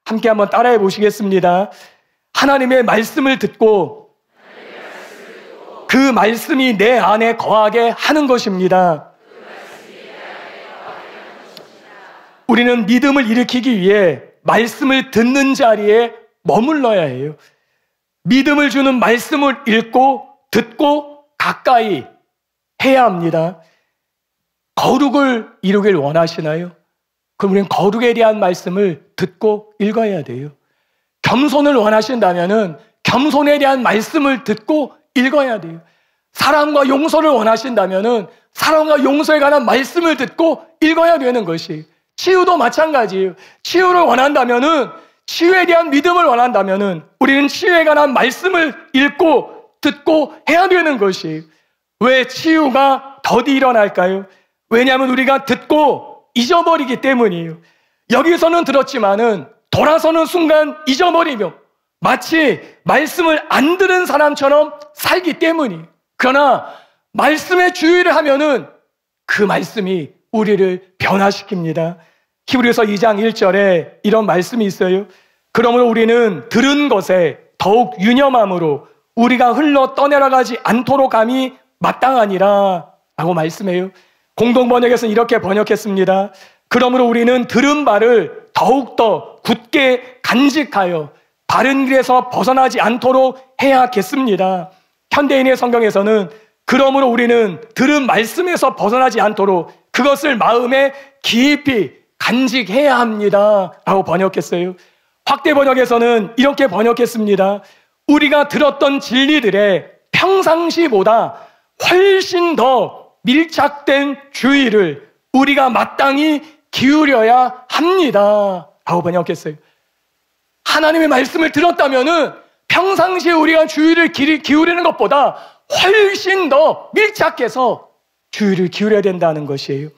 함께 한번 따라해 보시겠습니다. 하나님의 말씀을 듣고 그 말씀이 내 안에 거하게 하는 것입니다. 우리는 믿음을 일으키기 위해 말씀을 듣는 자리에 머물러야 해요. 믿음을 주는 말씀을 읽고 듣고 가까이 해야 합니다. 거룩을 이루길 원하시나요? 그럼 우리는 거룩에 대한 말씀을 듣고 읽어야 돼요. 겸손을 원하신다면 겸손에 대한 말씀을 듣고 읽어야 돼요. 사랑과 용서를 원하신다면 사랑과 용서에 관한 말씀을 듣고 읽어야 되는 것이. 치유도 마찬가지예요. 치유를 원한다면, 치유에 대한 믿음을 원한다면 우리는 치유에 관한 말씀을 읽고 듣고 해야 되는 것이. 왜 치유가 더디 일어날까요? 왜냐하면 우리가 듣고 잊어버리기 때문이에요. 여기서는 들었지만은 돌아서는 순간 잊어버리며 마치 말씀을 안 들은 사람처럼 살기 때문이에요. 그러나 말씀에 주의를 하면은 그 말씀이 우리를 변화시킵니다. 히브리서 2장 1절에 이런 말씀이 있어요. 그러므로 우리는 들은 것에 더욱 유념함으로 우리가 흘러 떠내려가지 않도록 함이 마땅하니라 라고 말씀해요. 공동번역에서는 이렇게 번역했습니다. 그러므로 우리는 들은 바를 더욱더 굳게 간직하여 바른 길에서 벗어나지 않도록 해야겠습니다. 현대인의 성경에서는 그러므로 우리는 들은 말씀에서 벗어나지 않도록 그것을 마음에 깊이 간직해야 합니다 라고 번역했어요. 확대 번역에서는 이렇게 번역했습니다. 우리가 들었던 진리들의 평상시보다 훨씬 더 밀착된 주의를 우리가 마땅히 기울여야 합니다 라고 번역했어요. 하나님의 말씀을 들었다면은 평상시에 우리가 주의를 기울이는 것보다 훨씬 더 밀착해서 주의를 기울여야 된다는 것이에요.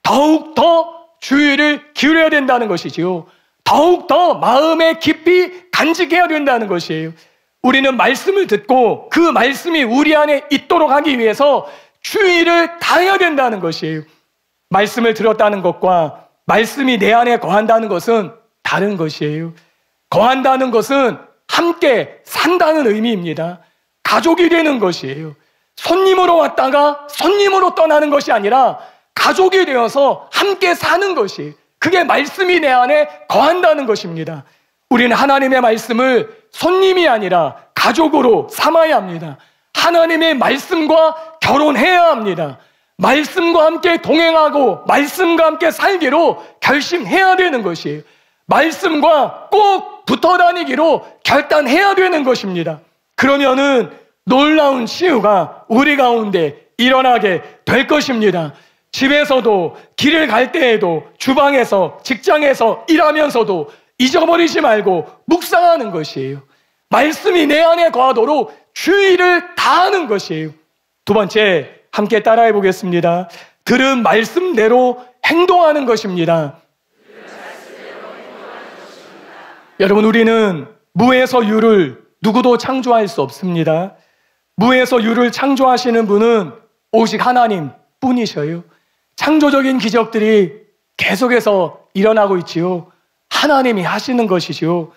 더욱더 주의를 기울여야 된다는 것이지요. 더욱더 마음에 깊이 간직해야 된다는 것이에요. 우리는 말씀을 듣고 그 말씀이 우리 안에 있도록 하기 위해서 주의를 다해야 된다는 것이에요. 말씀을 들었다는 것과 말씀이 내 안에 거한다는 것은 다른 것이에요. 거한다는 것은 함께 산다는 의미입니다. 가족이 되는 것이에요. 손님으로 왔다가 손님으로 떠나는 것이 아니라 가족이 되어서 함께 사는 것이, 그게 말씀이 내 안에 거한다는 것입니다. 우리는 하나님의 말씀을 손님이 아니라 가족으로 삼아야 합니다. 하나님의 말씀과 결혼해야 합니다. 말씀과 함께 동행하고 말씀과 함께 살기로 결심해야 되는 것이에요. 말씀과 꼭 붙어 다니기로 결단해야 되는 것입니다. 그러면은 놀라운 치유가 우리 가운데 일어나게 될 것입니다. 집에서도, 길을 갈 때에도, 주방에서, 직장에서, 일하면서도 잊어버리지 말고 묵상하는 것이에요. 말씀이 내 안에 거하도록 주의를 다하는 것이에요. 두 번째, 함께 따라해 보겠습니다. 들은 말씀대로 행동하는 것입니다. 여러분, 우리는 무에서 유를 누구도 창조할 수 없습니다. 무에서 유를 창조하시는 분은 오직 하나님 뿐이셔요. 창조적인 기적들이 계속해서 일어나고 있지요. 하나님이 하시는 것이지요.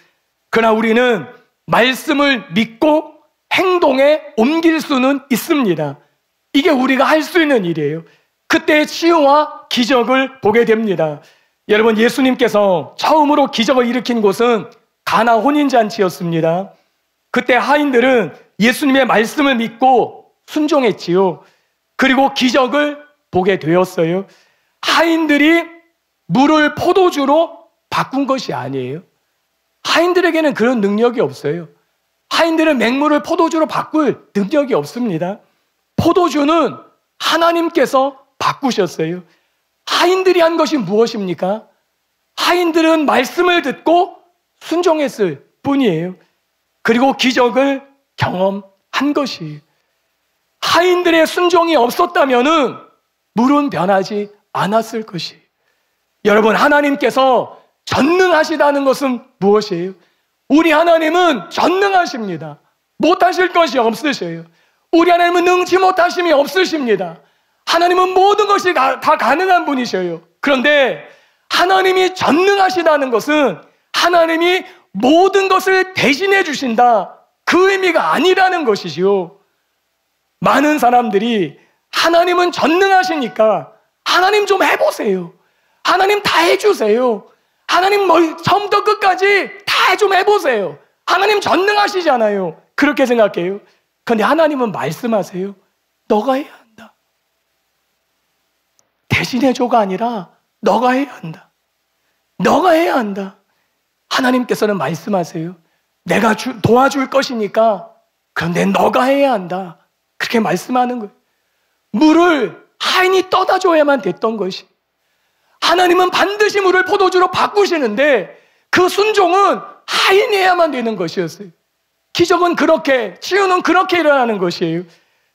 그러나 우리는 말씀을 믿고 행동에 옮길 수는 있습니다. 이게 우리가 할 수 있는 일이에요. 그때 치유와 기적을 보게 됩니다. 여러분, 예수님께서 처음으로 기적을 일으킨 곳은 가나 혼인잔치였습니다. 그때 하인들은 예수님의 말씀을 믿고 순종했지요. 그리고 기적을 보게 되었어요. 하인들이 물을 포도주로 바꾼 것이 아니에요. 하인들에게는 그런 능력이 없어요. 하인들은 맹물을 포도주로 바꿀 능력이 없습니다. 포도주는 하나님께서 바꾸셨어요. 하인들이 한 것이 무엇입니까? 하인들은 말씀을 듣고 순종했을 뿐이에요. 그리고 기적을 경험한 것이에요. 하인들의 순종이 없었다면은 물은 변하지 않았을 것이에요. 여러분, 하나님께서 전능하시다는 것은 무엇이에요? 우리 하나님은 전능하십니다. 못하실 것이 없으셔요. 우리 하나님은 능치 못하심이 없으십니다. 하나님은 모든 것이 다 가능한 분이셔요. 그런데 하나님이 전능하시다는 것은 하나님이 모든 것을 대신해 주신다. 그 의미가 아니라는 것이지요. 많은 사람들이 하나님은 전능하시니까 하나님 좀 해보세요. 하나님 다 해주세요. 하나님 처음부터 끝까지 다 좀 해보세요. 하나님 전능하시잖아요. 그렇게 생각해요. 그런데 하나님은 말씀하세요. 너가 해야 한다. 대신해줘가 아니라 너가 해야 한다. 너가 해야 한다. 하나님께서는 말씀하세요. 내가 도와줄 것이니까 그런데 너가 해야 한다. 그렇게 말씀하는 거예요. 물을 하인이 떠다 줘야만 됐던 것이, 하나님은 반드시 물을 포도주로 바꾸시는데 그 순종은 하인이 해야만 되는 것이었어요. 기적은 그렇게, 치유는 그렇게 일어나는 것이에요.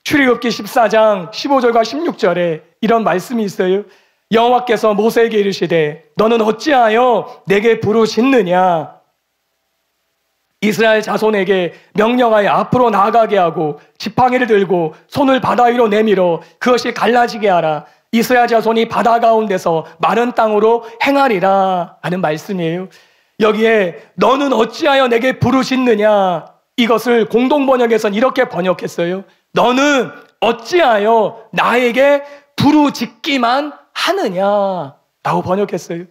출애굽기 14장 15절과 16절에 이런 말씀이 있어요. 여호와께서 모세에게 이르시되 너는 어찌하여 내게 부르짖느냐. 이스라엘 자손에게 명령하여 앞으로 나아가게 하고 지팡이를 들고 손을 바다 위로 내밀어 그것이 갈라지게 하라. 이스라엘 자손이 바다 가운데서 마른 땅으로 행하리라 하는 말씀이에요. 여기에 너는 어찌하여 내게 부르짖느냐, 이것을 공동번역에서는 이렇게 번역했어요. 너는 어찌하여 나에게 부르짖기만 하느냐라고 번역했어요.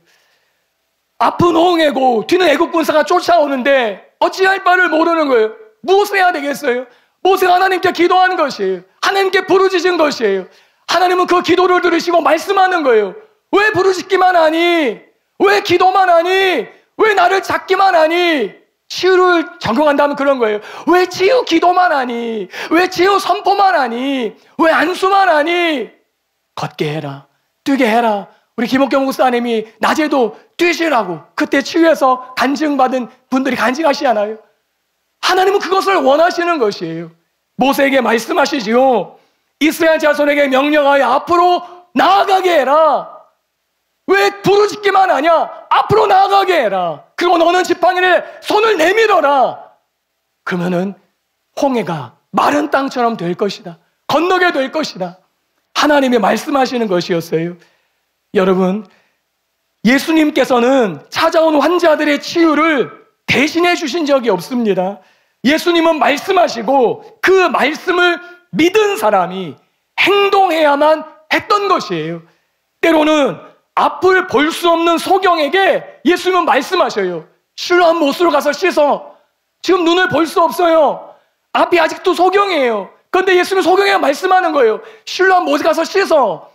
앞은 홍해고 뒤는 애국 군사가 쫓아오는데 어찌할 바를 모르는 거예요. 무엇을 해야 되겠어요? 모세가 하나님께 기도하는 것이에요. 하나님께 부르짖은 것이에요. 하나님은 그 기도를 들으시고 말씀하는 거예요. 왜 부르짖기만 하니? 왜 기도만 하니? 왜 나를 찾기만 하니? 치유를 적용한다면 그런 거예요. 왜 치유 기도만 하니? 왜 치유 선포만 하니? 왜 안수만 하니? 걷게 해라. 뛰게 해라. 우리 김옥경 목사님이 낮에도 뛰시라고 그때 치유해서 간증받은 분들이 간증하시잖아요. 하나님은 그것을 원하시는 것이에요. 모세에게 말씀하시지요. 이스라엘 자손에게 명령하여 앞으로 나아가게 해라. 왜 부르짖기만 하냐? 앞으로 나아가게 해라. 그리고 너는 지팡이를 손을 내밀어라. 그러면은 홍해가 마른 땅처럼 될 것이다. 건너게 될 것이다. 하나님이 말씀하시는 것이었어요. 여러분, 예수님께서는 찾아온 환자들의 치유를 대신해 주신 적이 없습니다. 예수님은 말씀하시고 그 말씀을 믿은 사람이 행동해야만 했던 것이에요. 때로는 앞을 볼 수 없는 소경에게 예수님은 말씀하셔요. 실로암 못으로 가서 씻어. 지금 눈을 볼 수 없어요. 앞이 아직도 소경이에요. 그런데 예수님은 소경에게 말씀하는 거예요. 실로암 못에 가서 씻어.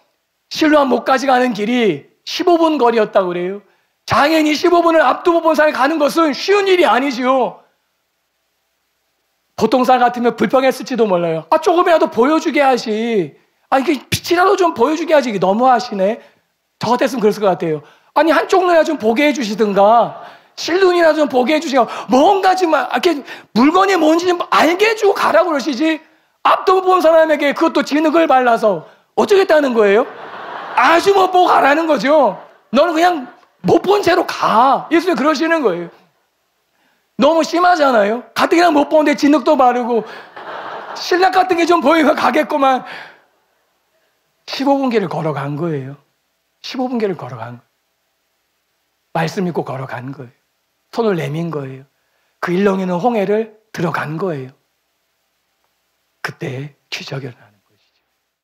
실로암 못까지 가는 길이 15분 거리였다고 그래요. 장애인이 15분을 앞두고 본 사람이 가는 것은 쉬운 일이 아니지요. 보통 사람 같으면 불평했을지도 몰라요. 조금이라도 보여주게 하지. 이게 빛이라도 좀 보여주게 하지. 이게 너무하시네. 저 같았으면 그랬을 것 같아요. 한쪽 눈이나 좀 보게 해주시든가, 실눈이나 좀 보게 해주시고, 뭔가 좀, 이렇게 물건이 뭔지 좀 알게 해주고 가라고 그러시지. 앞도 본 사람에게 그것도 진흙을 발라서 어쩌겠다는 거예요? 아주 못 보고 가라는 거죠. 너는 그냥 못 본 채로 가. 예수님 그러시는 거예요. 너무 심하잖아요. 가뜩이나 못 보는데 진흙도 바르고 신랑 같은 게 좀 보이면 가겠구만. 15분 길을 걸어간 거예요. 15분 길을 걸어간 거예요. 말씀 믿고 걸어간 거예요. 손을 내민 거예요. 그 일렁이는 홍해를 들어간 거예요. 그때 기적이 일어나는